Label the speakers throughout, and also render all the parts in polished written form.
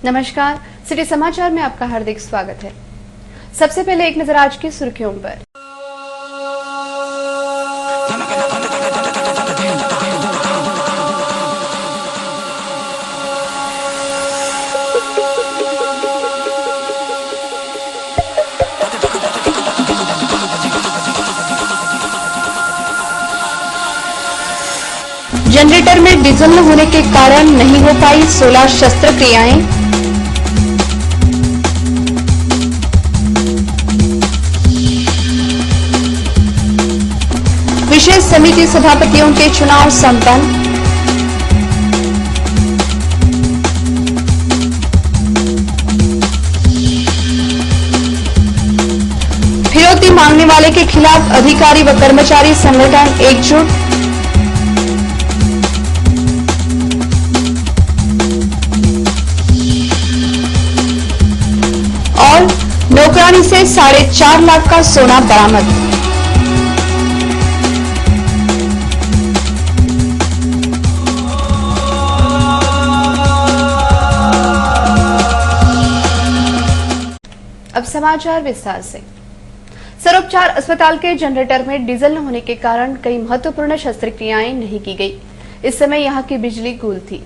Speaker 1: नमस्कार, सिटी समाचार में आपका हार्दिक स्वागत है। सबसे पहले एक नजर आज की सुर्खियों पर। जनरेटर में डीजल न होने के कारण नहीं हो पाई 16 शस्त्रक्रियाएं। विशेष समिति सभापतियों के चुनाव संपन्न। फिरौती मांगने वाले के खिलाफ अधिकारी व कर्मचारी संगठन एकजुट। और नौकरानी से 4.5 लाख का सोना बरामद। अब समाचार विस्तार से। सर्वोपचार अस्पताल के जनरेटर में डीजल न होने के कारण कई महत्वपूर्ण शस्त्रक्रियाएं नहीं की गई। इस समय यहां की बिजली गुल थी।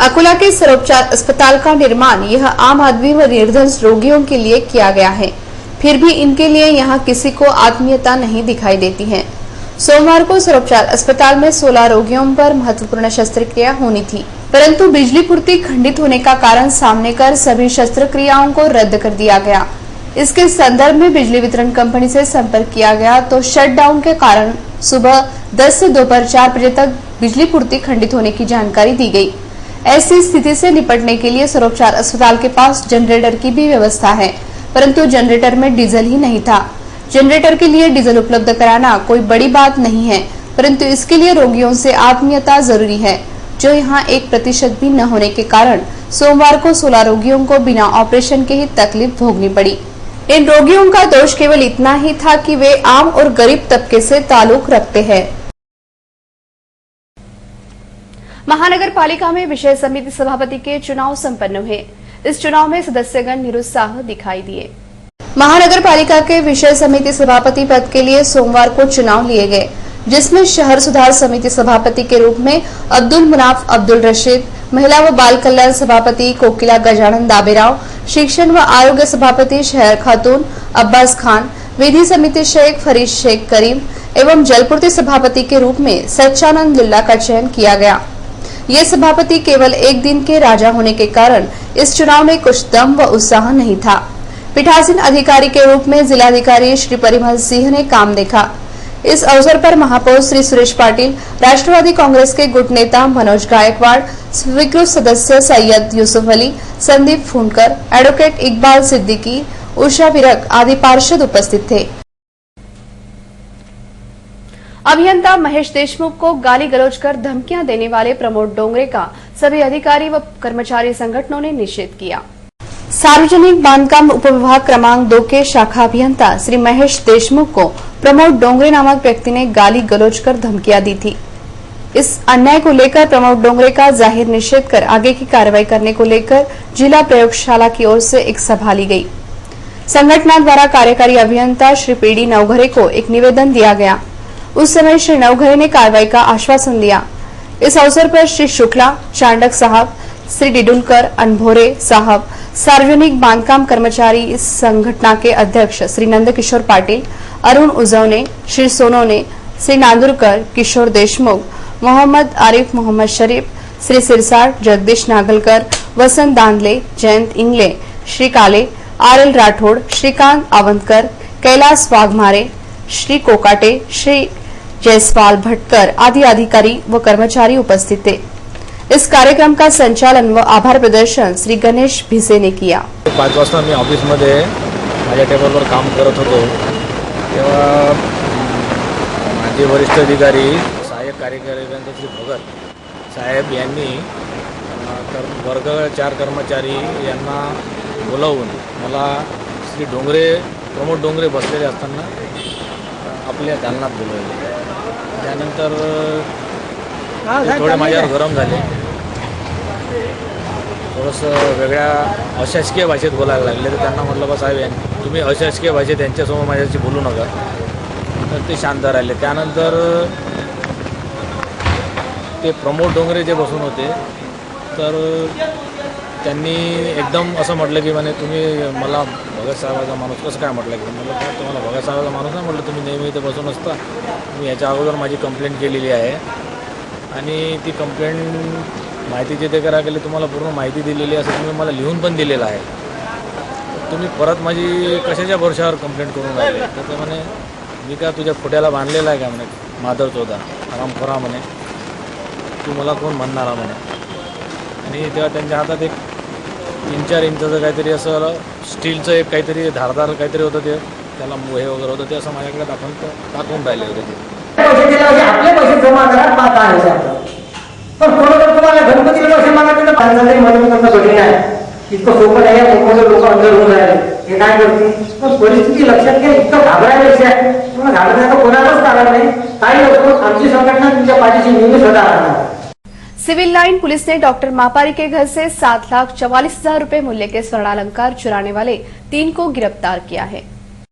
Speaker 1: अकोला के सर्वोपचार अस्पताल का निर्माण यह आम आदमी व निर्धन रोगियों के लिए किया गया है, फिर भी इनके लिए यहां किसी को आत्मीयता नहीं दिखाई देती है। सोमवार को सर्वोपचार अस्पताल में 16 रोगियों पर महत्वपूर्ण शस्त्रक्रिया होनी थी, परंतु बिजली पूर्ति खंडित होने का कारण सामने कर सभी शस्त्रक्रियाओं को रद्द कर दिया गया। इसके संदर्भ में बिजली वितरण कंपनी से संपर्क किया गया तो शटडाउन के कारण सुबह 10 से दोपहर 4 बजे तक बिजली पूर्ति खंडित होने की जानकारी दी गई। ऐसी स्थिति से निपटने के लिए सर्वोपचार अस्पताल के पास जनरेटर की भी व्यवस्था है, परंतु जनरेटर में डीजल ही नहीं था। जनरेटर के लिए डीजल उपलब्ध कराना कोई बड़ी बात नहीं है, परंतु इसके लिए रोगियों से आत्मीयता जरूरी है, जो यहाँ 1% भी न होने के कारण सोमवार को 16 रोगियों को बिना ऑपरेशन के ही तकलीफ भोगनी पड़ी। इन रोगियों का दोष केवल इतना ही था कि वे आम और गरीब तबके से ताल्लुक रखते हैं। महानगर पालिका में विषय समिति सभापति के चुनाव संपन्न हुए। इस चुनाव में सदस्यगण निरुत्साह दिखाई दिए। महानगर पालिका के विषय समिति सभापति पद के लिए सोमवार को चुनाव लिए गए, जिसमें शहर सुधार समिति सभापति के रूप में अब्दुल मुनाफ अब्दुल रशीद, महिला व बाल कल्याण सभापति कोकिला गजानन दाबेराव, शिक्षण व आरोग्य सभापति शहर खातून अब्बास खान, विधि समिति शेख फरीद शेख करीम एवं जलपूर्ति सभापति के रूप में सच्चानंद लुल्ला का चयन किया गया। ये सभापति केवल एक दिन के राजा होने के कारण इस चुनाव में कुछ दम व उत्साह नहीं था। पीठासीन अधिकारी के रूप में जिलाधिकारी श्री परिमल सिंह ने काम देखा। इस अवसर पर महापौर श्री सुरेश पाटिल, राष्ट्रवादी कांग्रेस के गुट नेता मनोज गायकवाड़, स्वीकृत सदस्य सैयद यूसुफ अली, संदीप फूंकर, एडवोकेट इकबाल सिद्दीकी, उषा विरक आदि पार्षद उपस्थित थे। अभियंता महेश देशमुख को गाली गलौज कर धमकियां देने वाले प्रमोद डोंगरे का सभी अधिकारी व कर्मचारी संगठनों ने निषेध किया। सार्वजनिक बांधकाम उपविभाग क्रमांक 2 के शाखा अभियंता श्री महेश देशमुख को प्रमोद डोंगरे नामक व्यक्ति ने गाली गलौज कर धमकियां दी थी। इस अन्याय को लेकर प्रमोद डोंगरे का जाहिर निषेध कर आगे की कार्रवाई करने को लेकर जिला प्रयोगशाला की ओर से एक सभा ली गई। संगठन द्वारा कार्यकारी अभियंता श्री पीडी नवघरे को एक निवेदन दिया गया। उस समय श्री नवघरे ने कार्रवाई का आश्वासन दिया। इस अवसर पर श्री शुक्ला, चांडक साहब, श्री डिडुलकर, अनभोरे साहब, सार्वजनिक बांधकाम कर्मचारी संगठन के अध्यक्ष श्री नंद किशोर पाटिल, अरुण उजवने, श्री सोनोने, श्री नांदुरकर, किशोर देशमुख, मोहम्मद आरिफ, मोहम्मद शरीफ, श्री सिरसाट, जगदीश नागलकर, वसंत दांदले, जयंत इंगले, श्री काले, आर.एल. राठौड़, श्रीकांत आवंतकर, कैलाश वाघमारे, श्री कोकाटे, श्री जयसवाल भटकर आदि अधिकारी व कर्मचारी उपस्थित थे। इस कार्यक्रम का संचालन व आभार प्रदर्शन श्री गणेश भिसे ने किया।
Speaker 2: 5 वाजता मी ऑफिसमध्ये माझ्या टेबलवर काम करत होतो, तेव्हा माझे वरिष्ठ अधिकारी सहाय्यक कार्यकारी अभियंता श्री भगत साहेब यांनी वर्ग 4 कर्मचारी यांना बोलावून मला श्री डोंगरे, प्रमोद डोंगरे बसलेले असताना आपल्या दालनात बोलवले। त्यानंतर थोडे माझ्यावर गरम झाले, थोडंसं वेगळ्या अशासकीय भाषेत बोलायला लागले. तर त्यांना म्हटलं बा साहेब तुम्ही अशासकीय भाषेत त्यांच्यासमोर माझ्याशी बोलू नका. तर ते शांत राहिले. त्यानंतर ते प्रमोद डोंगरे जे बसून होते तर त्यांनी एकदम असं म्हटलं की म्हणे तुम्ही मला भगत साहेबाचा माणूस कसं काय म्हटलं की म्हटलं काय तुम्हाला भगत साहेबाचा माणूस नाही म्हटलं, तुम्ही नेहमी इथे बसून असता. मी याच्या अगोदर माझी कंप्लेंट केलेली आहे आणि ती कंप्लेंट माहितीचे ते करा केली, तुम्हाला पूर्ण माहिती दिलेली असं तुम्ही मला लिहून पण दिलेलं आहे. तुम्ही परत माझी कशाच्या भरोशावर कंप्लेंट करून राहिले. तर ते म्हणे मी का तुझ्या खोट्याला बांधलेला आहे का म्हणे माधव चौदा आरामखोरा म्हणे, तू मला कोण म्हणणारा म्हणे. आणि तेव्हा त्यांच्या हातात एक 3-4 इंचाचं काहीतरी असं स्टीलचं एक काहीतरी धारदार काहीतरी होतं, ते त्याला हे वगैरे होतं, ते असं माझ्याकडे दाखवून राहिले होते. ते
Speaker 3: आपले पैसे जमा करा पण कोणाकडे तुम्हाला गणपतीला पैसे मागायचे तर पाहिजे म्हणून कठीण आहे. इतकं सोपं नाही आहे. मोठे लोक अंदर होऊन राहिले हे काय करतील. पण परिस्थिती लक्षात घ्या. इतकं घाबरायपेक्षा तुम्हाला घाबरण्याचं कोणालाच कारण नाही. काही लोक आमची संघटना तुमच्या पाठीशी नेहमी स्वतः राहणार.
Speaker 1: सिविल लाइन पुलिस ने डॉक्टर मापारी के घर से 7,44,000 रुपए मूल्य के स्वर्णालंकार चुराने वाले 3 को गिरफ्तार किया है.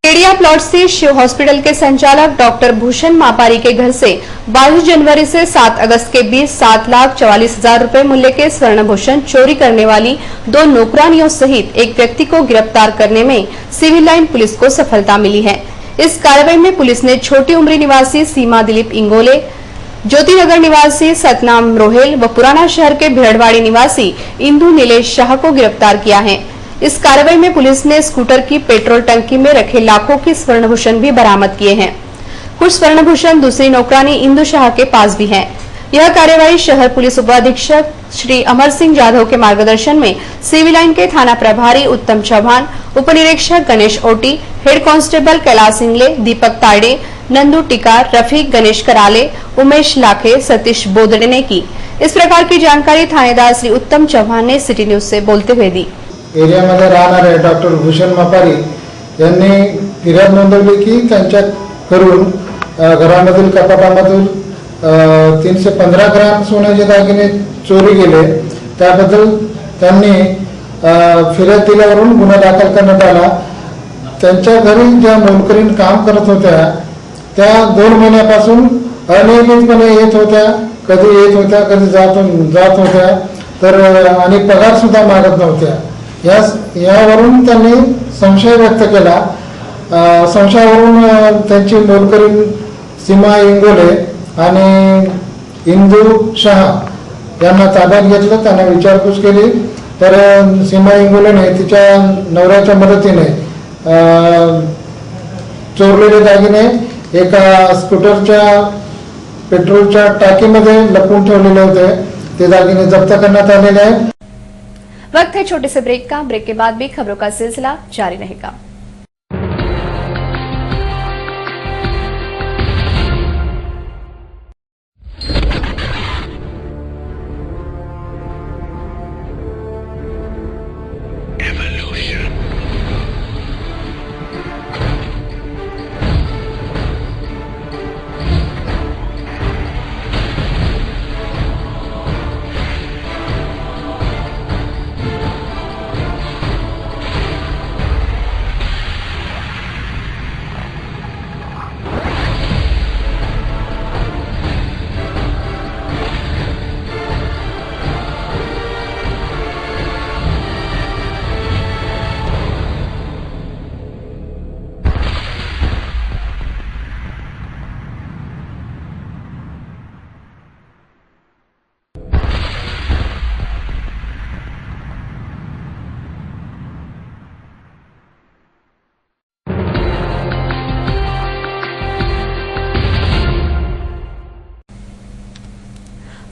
Speaker 1: केडिया प्लॉट स्थित शिव हॉस्पिटल के संचालक डॉक्टर भूषण मापारी के घर से 22 जनवरी से 7 अगस्त के बीच 7,44,000 रुपए मूल्य के स्वर्णभूषण चोरी करने वाली 2 नौकरानियों सहित एक व्यक्ति को गिरफ्तार करने में सिविल लाइन पुलिस को सफलता मिली है. इस कार्रवाई में पुलिस ने छोटी उमरी निवासी सीमा दिलीप इंगोले, ज्योतिनगर निवासी सतनाम रोहेल व पुराना शहर के भिड़वाड़ी निवासी इंदु नीलेश शाह को गिरफ्तार किया है. इस कार्रवाई में पुलिस ने स्कूटर की पेट्रोल टंकी में रखे लाखों के स्वर्णभूषण भी बरामद किए हैं. कुछ स्वर्णभूषण दूसरी नौकरानी इंदु शाह के पास भी है. यह कार्यवाही शहर पुलिस उपाधीक्षक श्री अमर सिंह जाधव के मार्गदर्शन में सिविल लाइन के थाना प्रभारी उत्तम चौहान, उपनिरीक्षक गणेश ओटी, हेड कांस्टेबल कैलाश इंगले, दीपक ताड़े, नंदू टिकार, रफीक गणेश कराले, उमेश लाखे, सतीश बोदड़े ने की. इस प्रकार की जानकारी थानेदार श्री उत्तम चौहान ने सिटी न्यूज से बोलते हुए दी.
Speaker 4: एरियामध्ये राहणारे डॉक्टर भूषण मापारी यांनी फिर्याद नोंदवली की त्यांच्या करून घरामधील कपाटामधून 315 ग्राम सोन्याचे दागिने चोरी गेले. त्याबद्दल त्यांनी फिर्याद दिल्यावरून गुन्हा दाखल करण्यात आला. त्यांच्या घरी ज्या मोलकरीण काम करत होत्या त्या 2 महिन्यापासून अनियमितपणे येत होत्या. कधी येत होत्या, कधी जात होत्या. तर आणि पगार सुद्धा मागत नव्हत्या. यावरून त्यांनी संशय व्यक्त केला. संशयावरून त्यांची मोलकरीण सीमा इंगोले आणि इंदू शाह यांना ताब्यात घेतलं. त्यांना विचारपूस केली तर सीमा इंगोलेने तिच्या नवऱ्याच्या मदतीने चोरलेले दागिने एका स्कूटरच्या पेट्रोलच्या टाकीमध्ये लपवून ठेवलेले होते. ते दागिने जप्त करण्यात आलेले आहेत.
Speaker 1: वक्त है छोटे से ब्रेक का. ब्रेक के बाद भी खबरों का सिलसिला जारी रहेगा.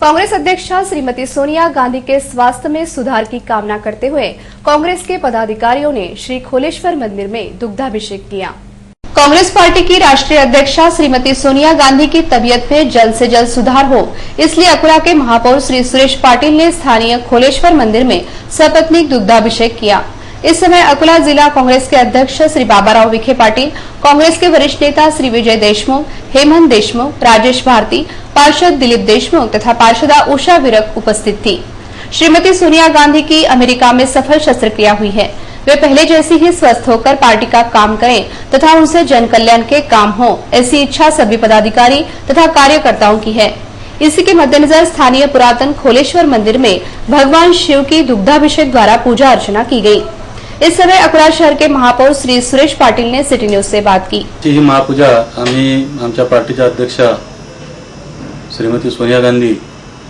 Speaker 1: कांग्रेस अध्यक्षा श्रीमती सोनिया गांधी के स्वास्थ्य में सुधार की कामना करते हुए कांग्रेस के पदाधिकारियों ने श्री खोलेश्वर मंदिर में दुग्धाभिषेक किया. कांग्रेस पार्टी की राष्ट्रीय अध्यक्षा श्रीमती सोनिया गांधी की तबीयत में जल्द से जल्द सुधार हो, इसलिए अकोला के महापौर श्री सुरेश पाटिल ने स्थानीय खोलेश्वर मंदिर में सपत्नीक दुग्धाभिषेक किया. इस समय अकोला जिला कांग्रेस के अध्यक्ष श्री बाबाराव विखे पाटिल, कांग्रेस के वरिष्ठ नेता श्री विजय देशमुख, हेमंत देशमुख, राजेश भारती, पार्षद दिलीप देशमुख तथा पार्षदा उषा विरक उपस्थित थी. श्रीमती सोनिया गांधी की अमेरिका में सफल शस्त्रक्रिया हुई है। वे पहले जैसी ही स्वस्थ होकर पार्टी का काम करें तथा उनसे जन कल्याण के काम हो, ऐसी इच्छा सभी पदाधिकारी तथा कार्यकर्ताओं की है। इसी के मद्देनजर स्थानीय पुरातन खोलेश्वर मंदिर में भगवान शिव की दुग्धाभिषेक द्वारा पूजा अर्चना की गई। इस समय अकोला शहर के महापौर श्री सुरेश पाटील ने सिटी न्यूज से बात की।
Speaker 5: ही महापूजा आम्ही आमच्या पार्टीच्या अध्यक्षा श्रीमती सोनिया गांधी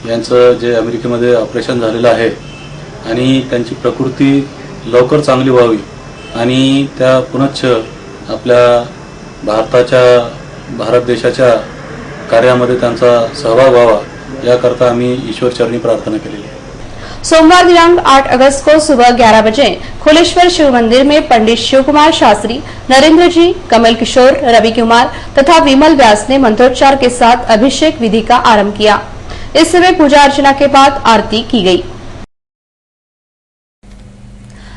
Speaker 5: यांचं जे अमेरिकेमध्ये ऑपरेशन झालेलं आहे आणि त्यांची प्रकृती लवकर चांगली व्हावी आणि त्या पुनश्च आपल्या भारत देशाच्या कार्यामध्ये त्यांचा सहभाग व्हावा याकरता आम्ही ईश्वरचरणी प्रार्थना केलेली आहे।
Speaker 1: सोमवार दिनांक 8 अगस्त को सुबह 11 बजे खोलेश्वर शिव मंदिर में पंडित शिव कुमार शास्त्री, नरेंद्र जी, कमल किशोर, रवि कुमार तथा विमल व्यास ने मंत्रोच्चार के साथ अभिषेक विधि का आरंभ किया। इस समय पूजा अर्चना के बाद आरती की गई।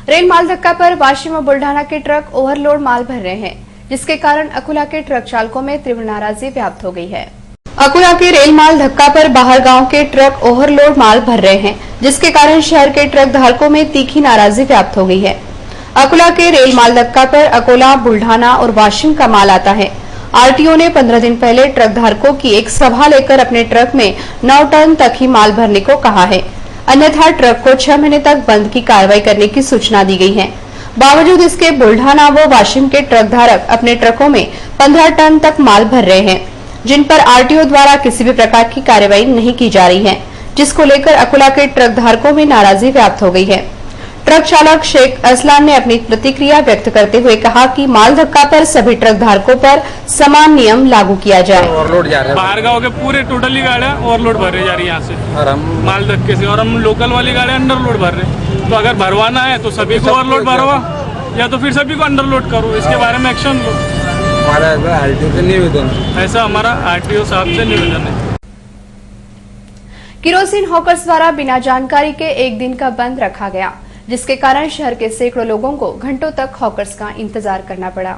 Speaker 1: रेल माल धक्का पर वाशिम और बुल्ढाना के ट्रक ओवरलोड माल भर रहे हैं, जिसके कारण अकोला के ट्रक चालकों में तीव्र नाराजगी व्याप्त हो गई है। अकोला के रेल माल धक्का पर बाहर गांव के ट्रक ओवरलोड माल भर रहे हैं, जिसके कारण शहर के ट्रक धारकों में तीखी नाराजगी व्याप्त हो गई है। अकोला के रेल माल धक्का पर अकोला, बुल्ढाना और वाशिम का माल आता है। आरटीओ ने 15 दिन पहले ट्रक धारकों की एक सभा लेकर अपने ट्रक में 9 टन तक ही माल भरने को कहा है, अन्यथा ट्रक को 6 महीने तक बंद की कार्रवाई करने की सूचना दी गई है। बावजूद इसके बुल्ढाना व वाशिम के ट्रक धारक अपने ट्रकों में 15 टन तक माल भर रहे हैं, जिन पर आरटीओ द्वारा किसी भी प्रकार की कार्रवाई नहीं की जा रही है, जिसको लेकर अकोला के ट्रक धारकों में नाराजगी व्याप्त हो गई है। ट्रक चालक शेख असलान ने अपनी प्रतिक्रिया व्यक्त करते हुए कहा कि माल धक्का पर सभी ट्रक धारकों पर समान नियम लागू किया जाए।
Speaker 6: ओवरलोड जा रहे हैं बाहर गाँव के पूरे टोटली गाड़ियाँ ओवरलोड भर रही जा रही है यहाँ से और हम माल धक्के से, और हम लोकल वाली गाड़ियाँ अंडरलोड भर रहे हैं। तो अगर भरवाना है तो सभी को ओवरलोड भरवा या तो फिर सभी को अंडरलोड करो, इसके बारे में एक्शन लो। हमारा आरटीओ से निवेदन, ऐसा हमारा आरटीओ साहब से निवेदन है।
Speaker 1: किरोसिन हॉकर्स द्वारा बिना जानकारी के एक दिन का बंद रखा गया, जिसके कारण शहर के सैकड़ों लोगों को घंटों तक हॉकर्स का इंतजार करना पड़ा।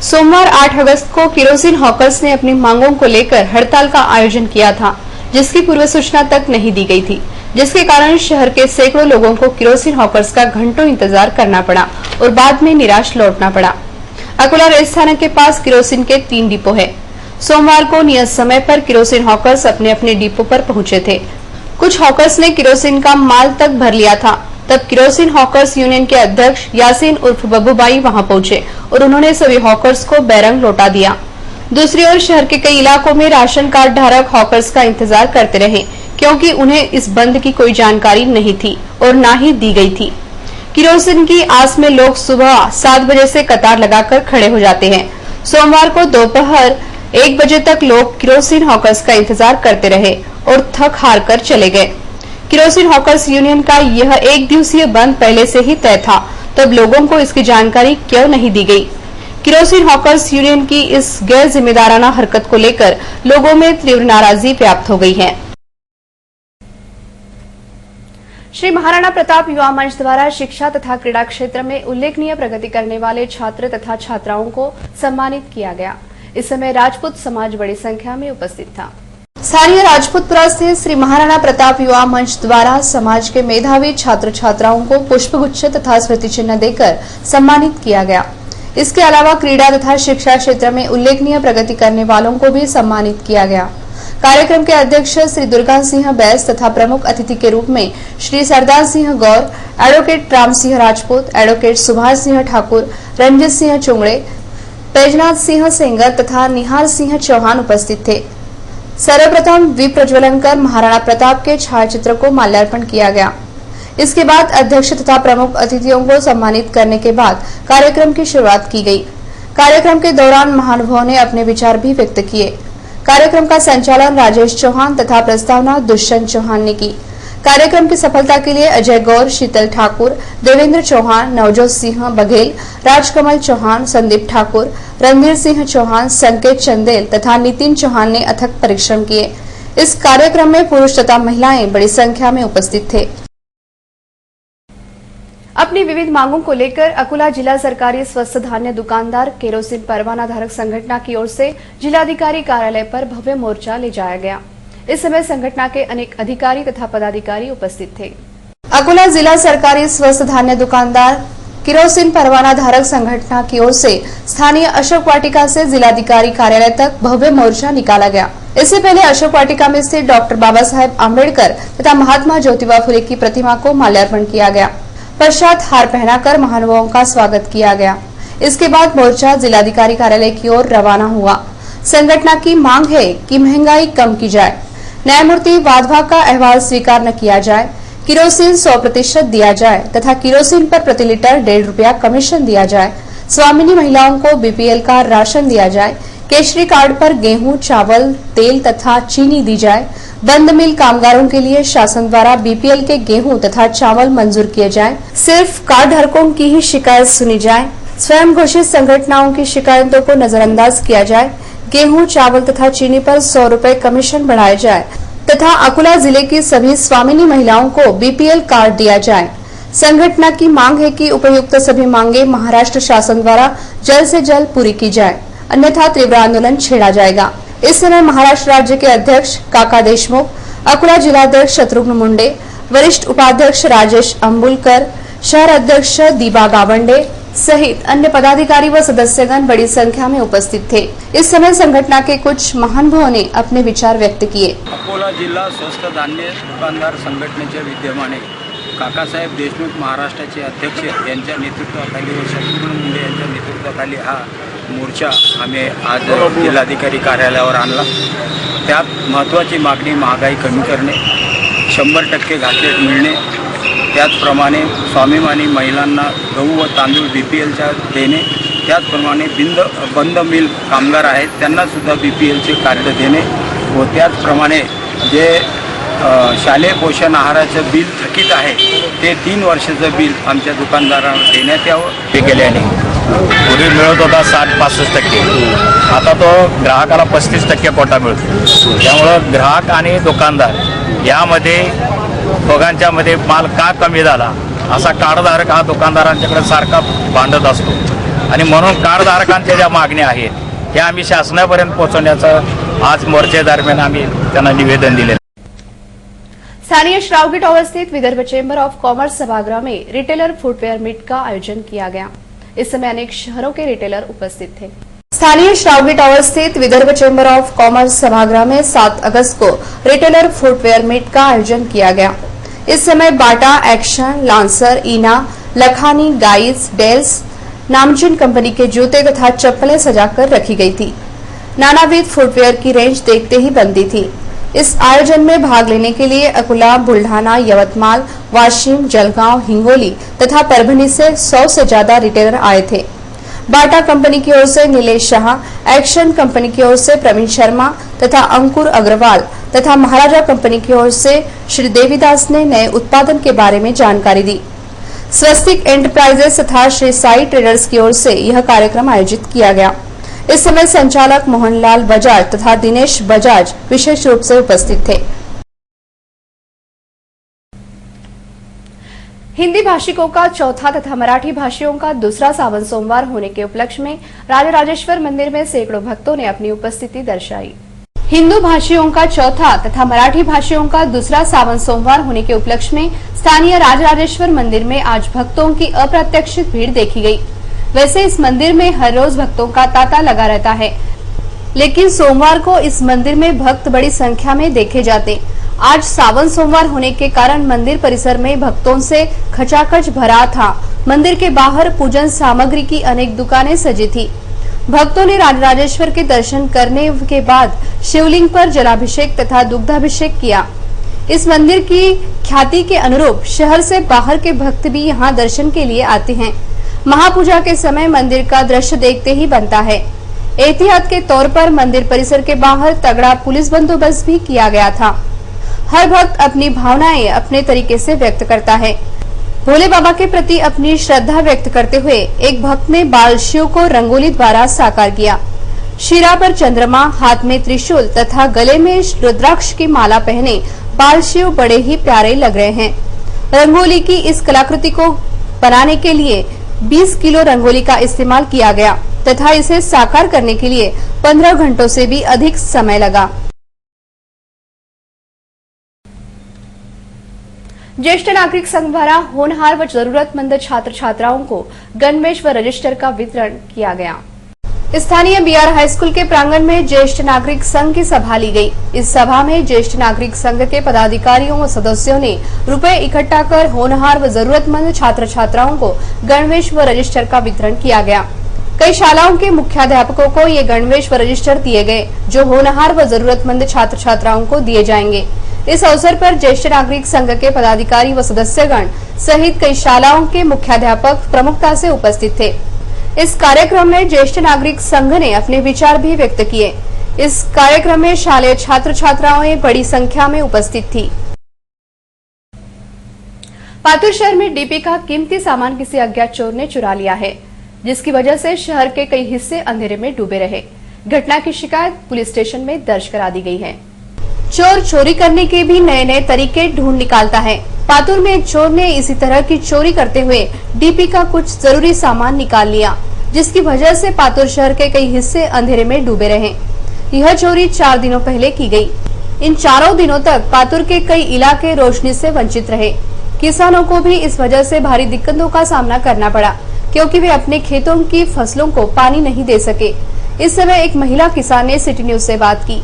Speaker 1: सोमवार 8 अगस्त को किरोसिन हॉकर्स ने अपनी मांगों को लेकर हड़ताल का आयोजन किया था, जिसकी पूर्व सूचना तक नहीं दी गई थी, जिसके कारण शहर के सैकड़ों लोगों को किरोसिन हॉकर्स का घंटों इंतजार करना पड़ा और बाद में निराश लौटना पड़ा। अकोला रेल स्थानक के पास किरोसिन के 3 डिपो है। सोमवार को नियत समय पर किरोसिन हॉकर्स अपने अपने डिपो पर पहुंचे थे। कुछ हॉकर्स ने किरोसिन का माल तक भर लिया था। तब किरोसिन हॉकर्स यूनियन के अध्यक्ष यासीन उर्फ बब्बूबाई वहां पहुंचे और उन्होंने सभी हॉकर्स को बैरंग लौटा दिया। दूसरी ओर शहर के कई इलाकों में राशन कार्ड धारक हॉकर्स का इंतजार करते रहे, क्योंकि उन्हें इस बंद की कोई जानकारी नहीं थी और न ही दी गई थी। किरोसिन की आस में लोग सुबह 7 बजे से कतार लगाकर खड़े हो जाते हैं। सोमवार को दोपहर 1 बजे तक लोग किरोसिन हॉकर्स का इंतजार करते रहे और थक हार कर चले गए। किरोसिन हॉकर्स यूनियन का यह 1 दिवसीय बंद पहले से ही तय था, तब लोगों को इसकी जानकारी क्यों नहीं दी गई? किरोसिन हॉकर्स यूनियन की इस गैर जिम्मेदाराना हरकत को लेकर लोगों में तीव्र नाराजगी व्याप्त हो गई है। श्री महाराणा प्रताप युवा मंच द्वारा शिक्षा तथा क्रीड़ा क्षेत्र में उल्लेखनीय प्रगति करने वाले छात्र तथा छात्राओं को सम्मानित किया गया। इस समय राजपूत समाज बड़ी संख्या में उपस्थित था। स्थानीय राजपूतपुरा स्थित श्री महाराणा प्रताप युवा मंच द्वारा समाज के मेधावी छात्र छात्राओं को पुष्पगुच्छ तथा स्मृति चिन्ह देकर सम्मानित किया गया। इसके अलावा क्रीड़ा तथा शिक्षा क्षेत्र में उल्लेखनीय प्रगति करने वालों को भी सम्मानित किया गया। कार्यक्रम के अध्यक्ष श्री दुर्गा सिंह बैस तथा प्रमुख अतिथि के रूप में श्री सरदार सिंह गौर, एडवोकेट राम सिंह राजपूत, एडवोकेट सुभाष सिंह ठाकुर, रंजित सिंह चुंगड़े, बैजनाथ सिंह सेंगर तथा निहाल सिंह चौहान उपस्थित थे। सर्वप्रथम दीप प्रज्वलन कर महाराणा प्रताप के छायाचित्र को माल्यार्पण किया गया। इसके बाद अध्यक्ष तथा प्रमुख अतिथियों को सम्मानित करने के बाद कार्यक्रम की शुरुआत की गई। कार्यक्रम के दौरान महानुभावों ने अपने विचार भी व्यक्त किए। कार्यक्रम का संचालन राजेश चौहान तथा प्रस्तावना दुष्यंत चौहान ने की। कार्यक्रम की सफलता के लिए अजय गौर, शीतल ठाकुर, देवेंद्र चौहान, नवजोत सिंह बघेल, राजकमल चौहान, संदीप ठाकुर, रणधीर सिंह चौहान, संकेत चंदेल तथा नितिन चौहान ने अथक परिश्रम किए। इस कार्यक्रम में पुरुष तथा महिलाएं बड़ी संख्या में उपस्थित थे। अपनी विविध मांगों को लेकर अकोला जिला सरकारी स्वस्थ धान्य दुकानदार केरोसिन परवाना धारक संगठन की ओर से जिलाधिकारी कार्यालय पर भव्य मोर्चा ले जाया गया। इस समय संगठन के अनेक अधिकारी तथा पदाधिकारी उपस्थित थे। अकोला जिला सरकारी स्वस्थ धान्य दुकानदार किरोसिन परवाना धारक संगठन की ओर से स्थानीय अशोक वाटिका से जिलाधिकारी कार्यालय तक भव्य मोर्चा निकाला गया। इससे पहले अशोक वाटिका में स्थित डॉक्टर बाबा साहेब आम्बेडकर तथा महात्मा ज्योतिबा फुले की प्रतिमा को माल्यार्पण किया गया। पश्चात हार पहनाकर महानुभावों का स्वागत किया गया। इसके बाद मोर्चा जिलाधिकारी कार्यालय की ओर रवाना हुआ। संगठन की मांग है कि महंगाई कम की जाए, न्यायमूर्ति वाधवा का अहवाल स्वीकार न किया जाए, किरोसिन 100% दिया जाए तथा किरोसिन पर प्रति लीटर 1.5 रुपया कमीशन दिया जाए। स्वामिनी महिलाओं को बीपीएल का राशन दिया जाए। केशरी कार्ड पर गेहूं, चावल, तेल तथा चीनी दी जाए। बंद मिल कामगारों के लिए शासन द्वारा बीपीएल के गेहूं तथा चावल मंजूर किए जाए। सिर्फ कार्ड धारकों की ही शिकायत सुनी जाए। स्वयं घोषित संगठनों की शिकायतों को नजरअंदाज किया जाए। गेहूं, चावल तथा चीनी पर 100 रुपए कमीशन बढ़ाया जाए तथा अकोला जिले की सभी स्वामिनी महिलाओं को बीपीएल कार्ड दिया जाए। संगठन की मांग है कि उपयुक्त सभी मांगे महाराष्ट्र शासन द्वारा जल्द से जल्द पूरी की जाए, अन्यथा तीव्र आंदोलन छेड़ा जाएगा। इस समय महाराष्ट्र राज्य के अध्यक्ष काका देशमुख, अकोला जिलाध्यक्ष शत्रुघ्न मुंडे, वरिष्ठ उपाध्यक्ष राजेश अंबुलकर, शहर अध्यक्ष दीपा गावंडे सहित अन्य पदाधिकारी व सदस्यगण बड़ी संख्या में उपस्थित थे। इस समय संगठन के कुछ महानुभावों ने अपने विचार व्यक्त किए।
Speaker 7: अकोला जिल्हा स्वस्त धान्य दुकानदार संघटनेचे विद्यमाने काकासाहेब देशमुख महाराष्ट्राचे अध्यक्ष यांच्या नेतृत्वाखाली व शत्रुघ्न मुंडे यांच्या नेतृत्वाखाली हा मोर्चा आम्ही आज जिल्हाधिकारी कार्यालयावर आणला। त्यात महत्त्वाची मागणी महागाई कमी करणे, 100% घासलेट मिळणे, त्याचप्रमाणे स्वाभिमानी महिलांना गहू व तांदूळ बीपीएलच्या देणे, त्याचप्रमाणे बंद मिल कामगार आहेत त्यांना सुद्धा बीपीएलचे कार्ड देणे व त्याचप्रमाणे जे शालेय पोषण आहाराचं बिल थकीत आहे ते 3 वर्षाचं बिल आमच्या दुकानदारांना देण्यात यावं।
Speaker 2: हे केल्याने पूर्वी मिळत होता 60-65%, आता तो ग्राहकाला 35% कोटा मिळतो। त्यामुळं ग्राहक आणि दुकानदार यामध्ये दोघांच्या मध्ये माल का कमी झाला असा कार्डधारक हा दुकानदारांच्याकडे सारखा भांडत असतो आणि म्हणून कार्डधारकांच्या ज्या मागण्या आहेत त्या आम्ही शासनापर्यंत पोहोचवण्याचं आज मोर्चेदरम्यान आम्ही त्यांना निवेदन दिले।
Speaker 1: स्थानीय श्रावगी टावर स्थित विदर्भ चेंबर ऑफ कॉमर्स सभागृह में रिटेलर फुटवेयर मीट का आयोजन किया गया। इस समय अनेक शहरों के रिटेलर उपस्थित थे। स्थानीय श्रावगी टावर स्थित विदर्भ चेंबर ऑफ कॉमर्स सभागृह में 7 अगस्त को रिटेलर फुटवेयर मीट का आयोजन किया गया। इस समय बाटा, एक्शन, लांसर, ईना, लखानी, गाइस, डेल्स नामचीन कंपनी के जूते तथा चप्पलें सजाकर रखी गई थी। नानाविध फुटवेयर की रेंज देखते ही बनती थी। इस आयोजन में भाग लेने के लिए अकोला, बुल्ढाना, यवतमाल, वाशिम, जलगांव, हिंगोली तथा परभनी से 100 से ज्यादा रिटेलर आए थे। बाटा कंपनी की ओर से नीलेश शाह, एक्शन कंपनी की ओर से प्रवीण शर्मा तथा अंकुर अग्रवाल तथा महाराजा कंपनी की ओर से श्री देवीदास ने नए उत्पादन के बारे में जानकारी दी। स्वस्तिक एंटरप्राइजेस तथा श्री साई ट्रेडर्स की ओर से यह कार्यक्रम आयोजित किया गया। इस समय संचालक मोहनलाल बजाज तथा दिनेश बजाज विशेष रूप से उपस्थित थे। हिंदी भाषिकों का चौथा तथा मराठी भाषियों का दूसरा सावन सोमवार होने के उपलक्ष्य में राजराजेश्वर मंदिर में सैकड़ों भक्तों ने अपनी उपस्थिति दर्शाई। हिंदू भाषियों का चौथा तथा मराठी भाषियों का दूसरा सावन सोमवार होने के उपलक्ष्य में स्थानीय राजराजेश्वर मंदिर में आज भक्तों की अप्रत्याशित भीड़ देखी गई। वैसे इस मंदिर में हर रोज भक्तों का तांता लगा रहता है, लेकिन सोमवार को इस मंदिर में भक्त बड़ी संख्या में देखे जाते। आज सावन सोमवार होने के कारण मंदिर परिसर में भक्तों से खचाखच भरा था। मंदिर के बाहर पूजन सामग्री की अनेक दुकानें सजी थी। भक्तों ने राजराजेश्वर के दर्शन करने के बाद शिवलिंग पर जलाभिषेक तथा दुग्धाभिषेक किया। इस मंदिर की ख्याति के अनुरूप शहर से बाहर के भक्त भी यहाँ दर्शन के लिए आते हैं। महापूजा के समय मंदिर का दृश्य देखते ही बनता है। एहतियात के तौर पर मंदिर परिसर के बाहर तगड़ा पुलिस बंदोबस्त भी किया गया था। हर भक्त अपनी भावनाएं अपने तरीके से व्यक्त करता है। भोले बाबा के प्रति अपनी श्रद्धा व्यक्त करते हुए एक भक्त ने बाल शिव को रंगोली द्वारा साकार किया। शिरा पर चंद्रमा, हाथ में त्रिशूल तथा गले में रुद्राक्ष की माला पहने बाल शिव बड़े ही प्यारे लग रहे हैं। रंगोली की इस कलाकृति को बनाने के लिए 20 किलो रंगोली का इस्तेमाल किया गया तथा इसे साकार करने के लिए 15 घंटों से भी अधिक समय लगा। ज्येष्ठ नागरिक संघ द्वारा होनहार व जरूरतमंद छात्र छात्राओं को गणवेश व रजिस्टर का वितरण किया गया। स्थानीय बीआर हाई स्कूल के प्रांगण में ज्येष्ठ नागरिक संघ की सभा ली गई। इस सभा में ज्येष्ठ नागरिक संघ के पदाधिकारियों व सदस्यों ने रुपए इकट्ठा कर होनहार व जरूरतमंद छात्र छात्राओं को गणवेश व रजिस्टर का वितरण किया गया। कई शालाओं के मुख्याध्यापकों को ये गणवेश व रजिस्टर दिए गए, जो होनहार व जरूरतमंद छात्र छात्राओं को दिए जाएंगे। इस अवसर पर ज्येष्ठ नागरिक संघ के पदाधिकारी व सदस्यगण सहित कई शालाओं के मुख्याध्यापक प्रमुखता से उपस्थित थे। इस कार्यक्रम में ज्येष्ठ नागरिक संघ ने अपने विचार भी व्यक्त किए। इस कार्यक्रम में शालेय छात्र छात्राएं बड़ी संख्या में उपस्थित थी। पातुर शहर में डीपी का कीमती सामान किसी अज्ञात चोर ने चुरा लिया है, जिसकी वजह से शहर के कई हिस्से अंधेरे में डूबे रहे। घटना की शिकायत पुलिस स्टेशन में दर्ज करा दी गई है। चोर चोरी करने के भी नए नए तरीके ढूंढ निकालता है। पातुर में एक चोर ने इसी तरह की चोरी करते हुए डीपी का कुछ जरूरी सामान निकाल लिया, जिसकी वजह से पातुर शहर के कई हिस्से अंधेरे में डूबे रहे। यह चोरी 4 दिनों पहले की गई। इन 4 दिनों तक पातुर के कई इलाके रोशनी से वंचित रहे। किसानों को भी इस वजह से भारी दिक्कतों का सामना करना पड़ा, क्योंकि वे अपने खेतों की फसलों को पानी नहीं दे सके। इस समय एक महिला किसान ने सिटी न्यूज से बात की।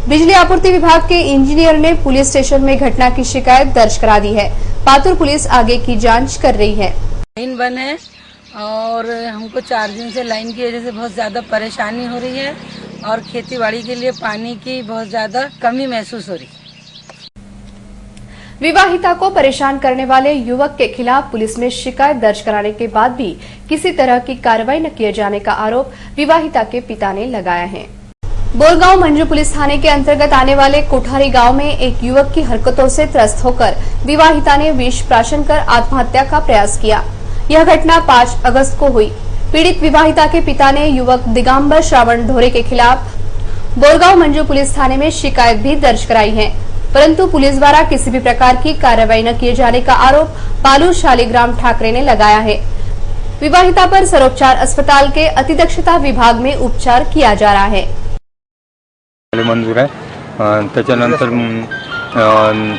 Speaker 1: बिजली आपूर्ति विभाग के इंजीनियर ने पुलिस स्टेशन में घटना की शिकायत दर्ज करा दी है। पातुर पुलिस आगे की जांच कर रही है।
Speaker 8: लाइन बंद है और हमको 4 दिन से लाइन की वजह से बहुत ज्यादा परेशानी हो रही है और खेतीबाड़ी के लिए पानी की बहुत ज्यादा कमी महसूस हो रही है।
Speaker 1: विवाहिता को परेशान करने वाले युवक के खिलाफ पुलिस में शिकायत दर्ज कराने के बाद भी किसी तरह की कार्रवाई न किए जाने का आरोप विवाहिता के पिता ने लगाया है। बोरगांव मंजू पुलिस थाने के अंतर्गत आने वाले कोठारी गांव में एक युवक की हरकतों से त्रस्त होकर विवाहिता ने विष प्राशन कर आत्महत्या का प्रयास किया। यह घटना 5 अगस्त को हुई। पीड़ित विवाहिता के पिता ने युवक दिगंबर श्रावण ढोरे के खिलाफ बोरगांव मंजू पुलिस थाने में शिकायत भी दर्ज कराई है, परंतु पुलिस द्वारा किसी भी प्रकार की कार्रवाई न किए जाने का आरोप पालू शालिग्राम ठाकरे ने लगाया है। विवाहिता पर सर्वोपचार अस्पताल के अतिदक्षता विभाग में उपचार किया जा रहा है।
Speaker 9: मंजूर आहे। त्याच्यानंतर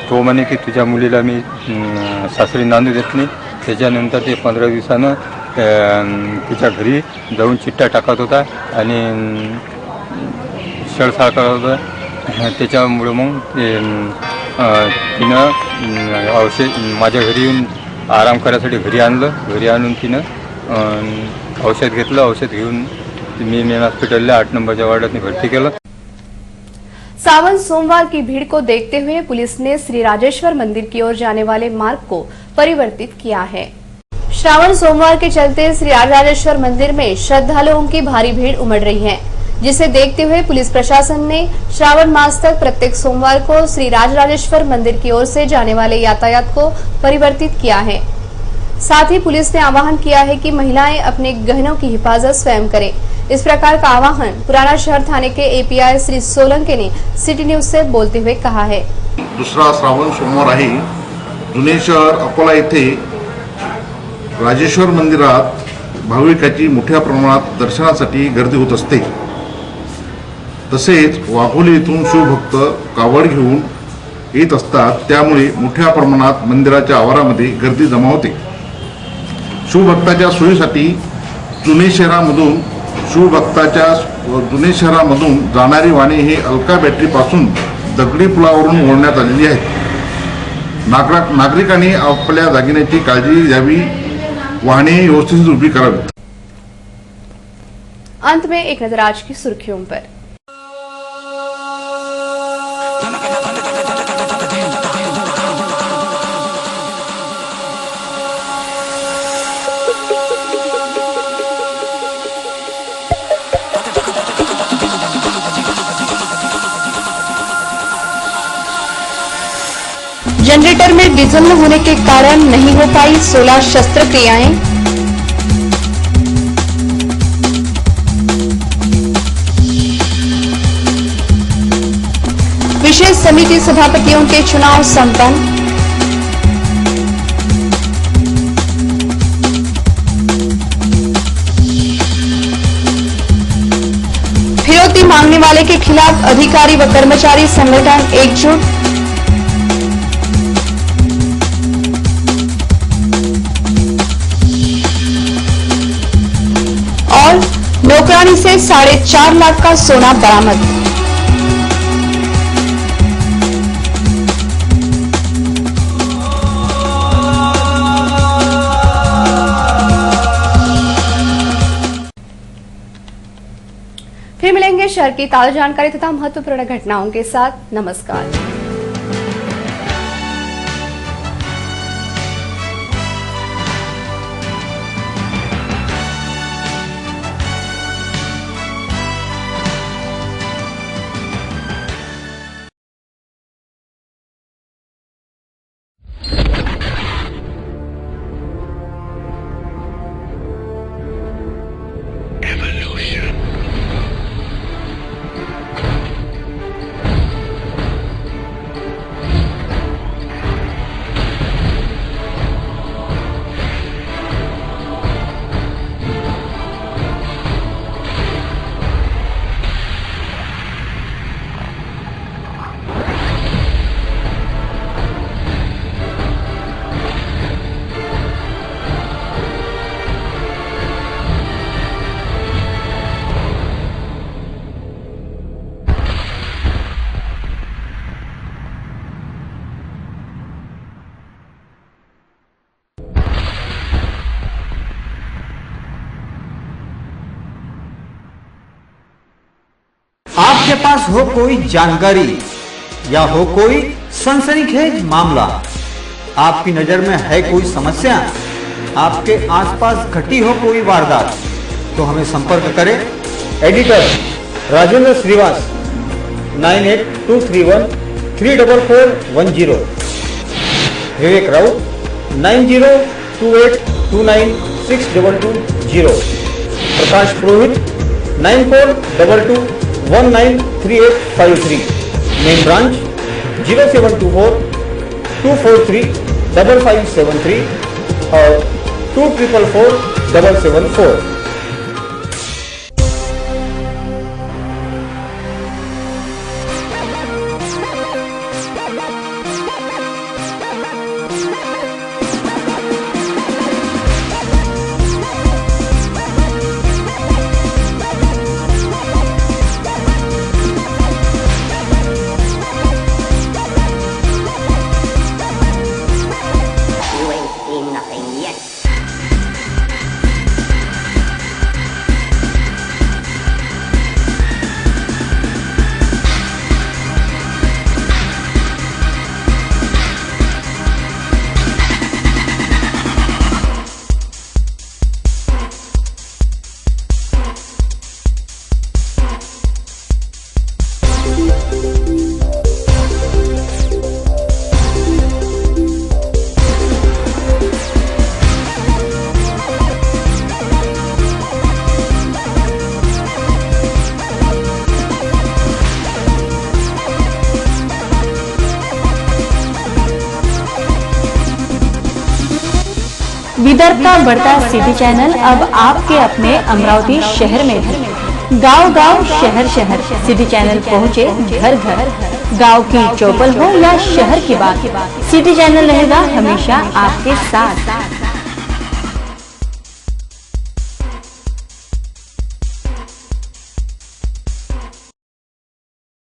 Speaker 9: तो म्हणे की तुझ्या मुलीला मी सासरी नांदू देत नाही। त्याच्यानंतर ते 15 दिवसानं तिच्या घरी जाऊन चिट्ट्या टाकत होता आणि छळछाळ करत होता। त्याच्यामुळे मग तिनं औषध माझ्या घरी येऊन आराम करायसाठी घरी आणलं। घरी आणून तिनं औषध घेतलं। औषध घेऊन मी मेन हॉस्पिटलला 8 नंबरच्या वार्डात भरती केलं।
Speaker 1: सावन सोमवार की भीड़ को देखते हुए पुलिस ने श्री राजेश्वर मंदिर की ओर जाने वाले मार्ग को परिवर्तित किया है। श्रावण सोमवार के चलते श्री राजेश्वर मंदिर में श्रद्धालुओं की भारी भीड़ उमड़ रही है, जिसे देखते हुए पुलिस प्रशासन ने श्रावण मास तक प्रत्येक सोमवार को श्री राजेश्वर मंदिर की ओर से जाने वाले यातायात को परिवर्तित किया है। साथ ही पुलिस ने आह्वान किया है कि महिलाएं अपने गहनों की हिफाजत स्वयं करें। इस प्रकार का आह्वान पुराना शहर थाने के एपीआई श्री सोलंके ने सिटी न्यूज से बोलते हुए कहा है।
Speaker 10: दुसरा श्रावण सोमवार आहे। जुने शहर अकोला येथे राजेश्वर मंदिरात भाविकांची मोठ्या प्रमाणात दर्शनासाठी गर्दी होत असते। तसेच वाघोली येथून शिवभक्त कावड घेऊन येत असतात, त्यामुळे मोठ्या प्रमाणात मंदिराच्या आवारामध्ये गर्दी जमा होते। शिवभक्ताच्या सोयीसाठी जुने शहरामधून जाणारी वाहने हे अलका बॅटरी पासून दगडी पुलावरून वळण्यात आलेली आहेत। नागरिकांनी आपल्या जागिन्याची काळजी घ्यावी, वाहने व्यवस्थित उभी करावी।
Speaker 1: अंत में एक नजर आज की सुर्खियों पर। जनरेटर में डीजल न होने के कारण नहीं हो पाई 16 शस्त्रक्रियाएं। विशेष समिति सभापतियों के चुनाव संपन्न। फिरौती मांगने वाले के खिलाफ अधिकारी व कर्मचारी संगठन एकजुट। नौकरानी से 4.5 लाख का सोना बरामद। फिर मिलेंगे शहर की ताजा जानकारी तथा महत्वपूर्ण घटनाओं के साथ। नमस्कार।
Speaker 11: आपके पास हो कोई जानकारी या हो कोई सनसनीखेज मामला, आपकी नजर में है कोई समस्या, आपके आसपास घटी हो कोई वारदात, तो हमें संपर्क करें। एडिटर राजेंद्र श्रीवास 9823134410, विवेक राउत 9028296220, प्रकाश पुरोहित 9422193853, मेन ब्रांच 0724243553 और 24447774।
Speaker 12: विदर्भ का बढ़ता सिटी चैनल अब आपके अपने अमरावती शहर में भी। गांव गांव शहर शहर सिटी चैनल पहुंचे घर घर। गांव की चौपल हो या शहर की बात, सिटी चैनल रहेगा हमेशा आपके साथ।